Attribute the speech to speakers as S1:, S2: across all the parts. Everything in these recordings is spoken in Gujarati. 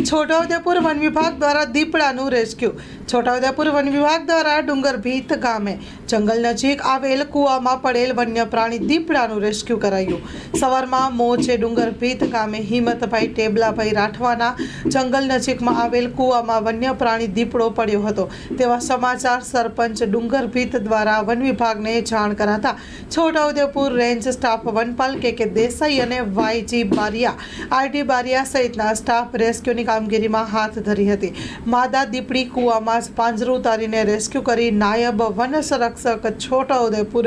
S1: છોટાઉદેપુર વન વિભાગ દ્વારા દીપડાનું રેસ્ક્યુ. છોટાઉદેપુર વન વિભાગ દ્વારા ડુંગરભીત ગામે જંગલ નજીક આવેલ કૂવામાં પડેલ વન્ય પ્રાણી દીપડાનું રેસ્ક્યુ કરાયું. સવારમાં મોજે ડુંગરભીત ગામે હિંમતભાઈ ટેબલાભાઈ રાઠવાના જંગલ નજીકમાં આવેલ કૂવામાં વન્ય પ્રાણી દીપડો પડ્યો હતો તેવા સમાચાર સરપંચ ડુંગરભીત દ્વારા વન વિભાગને જાણ કરાતા છોટાઉદેપુર રેન્જ સ્ટાફ વનપાલ કે દેસાઈ અને વાયજી બારિયા, આરડી બારિયા સહિતના સ્ટાફ રેસ્ક્યુની કામગીરીમાં હાથ ધરી હતી. માદા દીપડી કૂવામાં જ પાંજરું ઉતારીને રેસ્ક્યુ કરી નાયબ વન સંરક્ષક છોટાઉદેપુર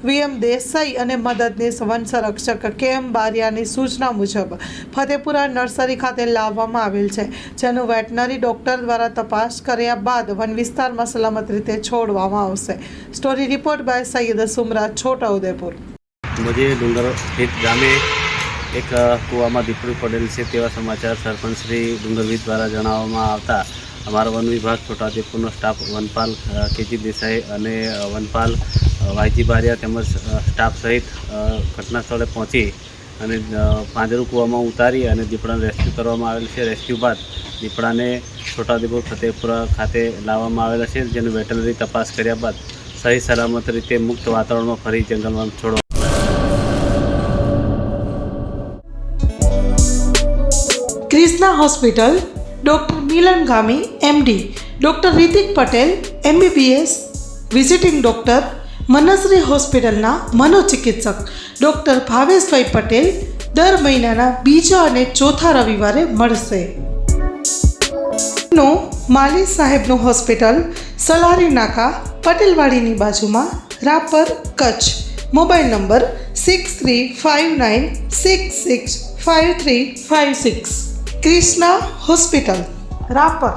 S1: વીએમ દેસાઈ અને મદદનીશ વન સંરક્ષક કેએમ બારિયાની સૂચના મુજબ ફતેપુરા નર્સરી ખાતે લાવવામાં આવેલ છે, જેનું વેટનરી ડોક્ટર દ્વારા તપાસ કર્યા બાદ વન વિસ્તારમાં સલામત રીતે છોડવામાં આવશે. Story report by Syed Sumra, Chhotaudepur.
S2: मुझे डूंगरभीत गामे एक कूવામાં દીપડું પડેલ છે તેવા સમાચાર સરપંચ શ્રી ડુંગરભીત દ્વારા જણાવવામાં આવતા અમારો વન વિભાગ છોટાઉદેપુરનો સ્ટાફ વનપાલ કેજી દેસાઈ અને વનપાલ વાયજી બારિયા તેમજ સ્ટાફ સહિત ઘટના સ્થળે પહોંચી અને પાંજરું કૂવામાં ઉતારી અને દીપડાને રેસ્ક્યુ કરવામાં આવેલ છે. રેસ્ક્યુ બાદ દીપડાને છોટાઉદેપુર ફતેપુરા ખાતે લાવવામાં આવેલા છે, જેનું વેટરનરી તપાસ કર્યા બાદ સહી સલામત રીતે મુક્ત વાતાવરણમાં ફરી જંગલમાં છોડવા.
S1: Krishna hospital, doctor Milan Gami MD, doctor Ritik Patel MBBS, visiting doctor, Manshree હોસ્પિટલના મનોચિકિત્સક ડૉક્ટર ભાવેશભાઈ પટેલ દર મહિનાના બીજા અને ચોથા રવિવારે મળશે. નો માલી સાહેબનું હોસ્પિટલ, સલારી નાકા, પટેલવાડીની બાજુમાં, Rapar, Kutch. Mobile number 6359665356. Krishna hospital, Rapar.